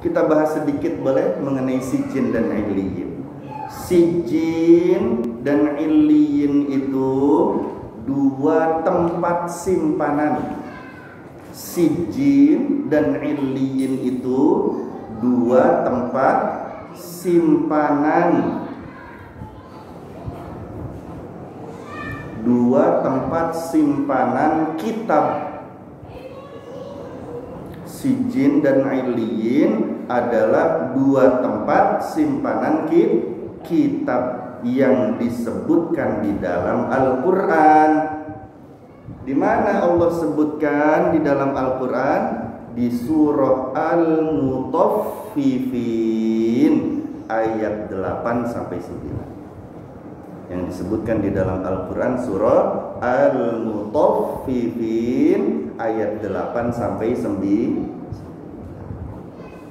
kita bahas sedikit boleh mengenai sijin dan illiyin. Sijin dan illiyin itu dua tempat simpanan. Sijin dan illiyin itu dua tempat simpanan. Dua tempat simpanan kitab. Sijin dan illiyin adalah dua tempat simpanan kitab yang disebutkan di dalam Al-Quran. Di mana Allah sebutkan di dalam Al-Quran? Di surah Al-Mutaffifin ayat 8 sampai 9. Yang disebutkan di dalam Al-Quran surah Al-Mutaffifin ayat 8 sampai 9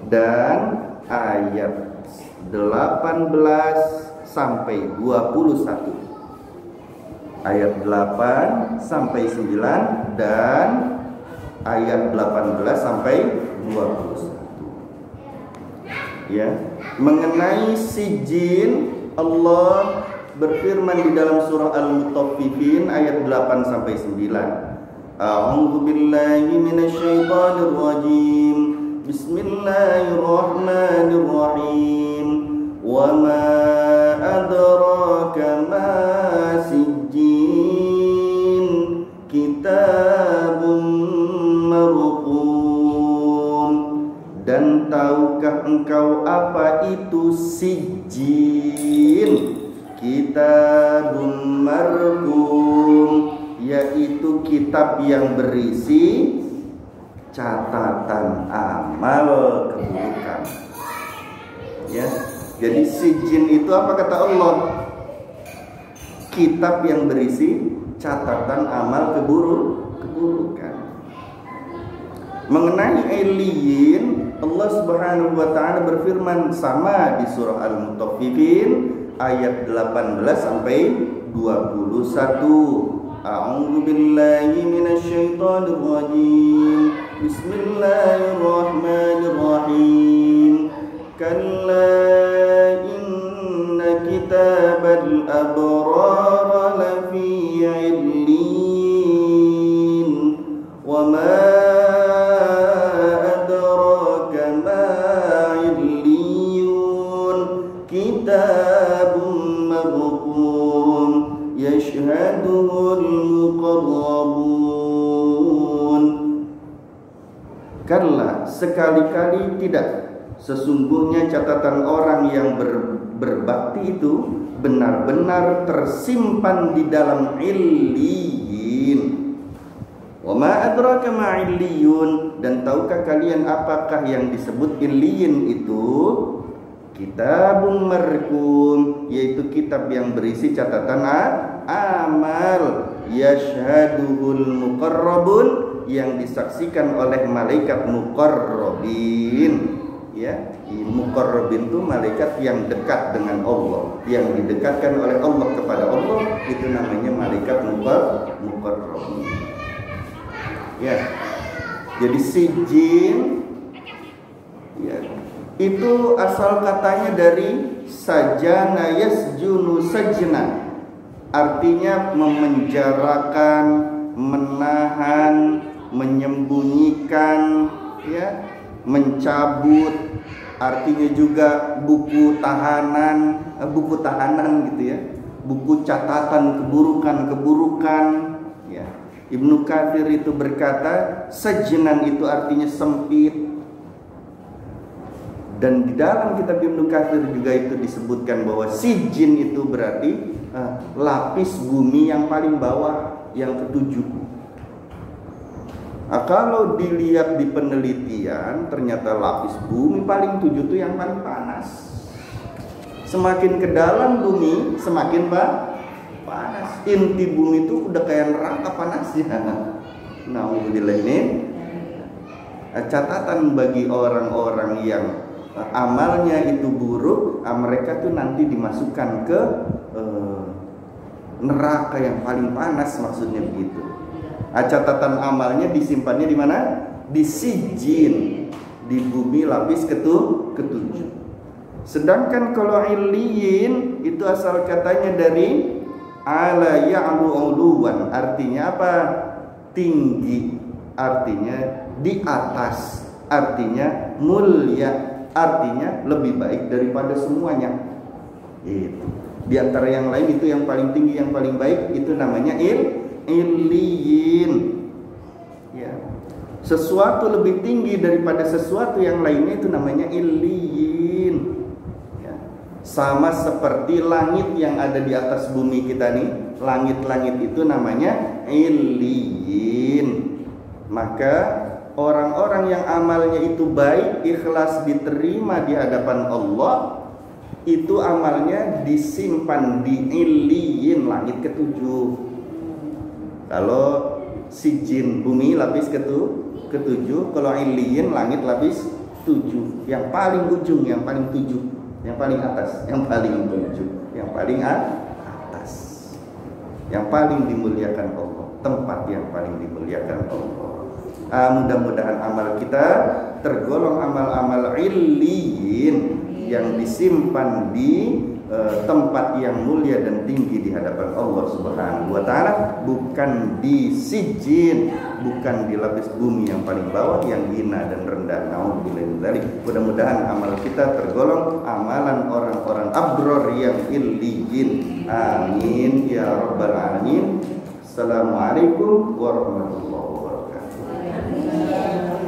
dan ayat 18 sampai 21. Ayat 8 sampai 9 dan ayat 18 sampai 21. Ya, mengenai sijin Allah berfirman di dalam surah Al-Mutaffifin ayat 8 sampai 9. A'udzu billahi minasyaitonir rajim. Bismillahirrahmanirrahim. Wa ma adraka ma sijjin, kitabun marqum. Dan tahukah engkau apa itu sijjin? Kitabun marqum, yaitu kitab yang berisi catatan amal keburukan. Ya, jadi sijin itu apa kata Allah? Kitab yang berisi catatan amal keburukan. Mengenai illiyin, Allah Subhanahu wa taala berfirman sama di surah Al-Mutaffifin ayat 18 sampai 21. A'udzu billahi minasyaitonir rajim. Bismillahirrahmanirrahim. Kalla inna kitabal abrar lafi 'illin. Wa ma adraka ma 'illiyun. Kitabun marqum yashhaduhul muqarrabun. Kalla, sekali-kali tidak. Sesungguhnya catatan orang yang berbakti itu benar-benar tersimpan di dalam illiyin. Wa ma adraka ma illiyun. Dan tahukah kalian apakah yang disebut illiyin itu? Kitabun marqum, yaitu kitab yang berisi catatan amal. Yashhaduhul muqarrabun, yang disaksikan oleh malaikat muqarrabin. Ya, muqarrabin itu malaikat yang dekat dengan Allah, yang didekatkan oleh Allah kepada Allah, itu namanya malaikat muqarrabin. Ya, jadi sijin, ya, itu asal katanya dari sajana yasjunu sajna, artinya memenjarakan, menahan, menyembunyikan, ya, mencabut. Artinya juga buku tahanan gitu ya, buku catatan keburukan. Ya, Ibnu Katsir itu berkata sajnan itu artinya sempit. Dan di dalam kitab Ibnu Katsir juga itu disebutkan bahwa sijin itu berarti lapis bumi yang paling bawah, yang ketujuh. Kalau dilihat di penelitian, ternyata lapis bumi paling 7 itu yang paling panas. Semakin ke dalam bumi, semakin panas. Inti bumi itu udah kayak neraka panasnya. Nauzubillah. Ini catatan bagi orang-orang yang amalnya itu buruk, mereka tuh nanti dimasukkan ke neraka yang paling panas, maksudnya begitu. Catatan amalnya disimpannya di mana? Di sijin. di bumi lapis ketujuh. Sedangkan kalau illiyin itu asal katanya dari ala ya'lu uluwan, artinya apa? Tinggi, artinya di atas, artinya mulia, artinya lebih baik daripada semuanya. Itu. Di antara yang lain itu yang paling tinggi, yang paling baik itu namanya illiyin. Ya. Sesuatu lebih tinggi daripada sesuatu yang lainnya itu namanya illiyin. Ya. Sama seperti langit yang ada di atas bumi kita nih, langit-langit itu namanya illiyin. Maka orang-orang yang amalnya itu baik, ikhlas, diterima di hadapan Allah, itu amalnya disimpan di illiyin, langit ketujuh. Kalau sijin bumi lapis ketujuh, kalau illiyin langit lapis 7. Yang paling ujung, yang paling 7, yang paling atas, yang paling 7, yang paling atas, yang paling dimuliakan Allah, tempat yang paling dimuliakan Allah. Mudah-mudahan amal kita tergolong amal-amal illiyin yang disimpan di tempat yang mulia dan tinggi di hadapan Allah Subhanahu wa taala, bukan di sijin, bukan di lapis bumi yang paling bawah yang hina dan rendah. Nauzubillah. Mudah-mudahan amal kita tergolong amalan orang-orang abror yang illiyin. Amin ya rabbal alamin. Assalamualaikum warahmatullahi wabarakatuh.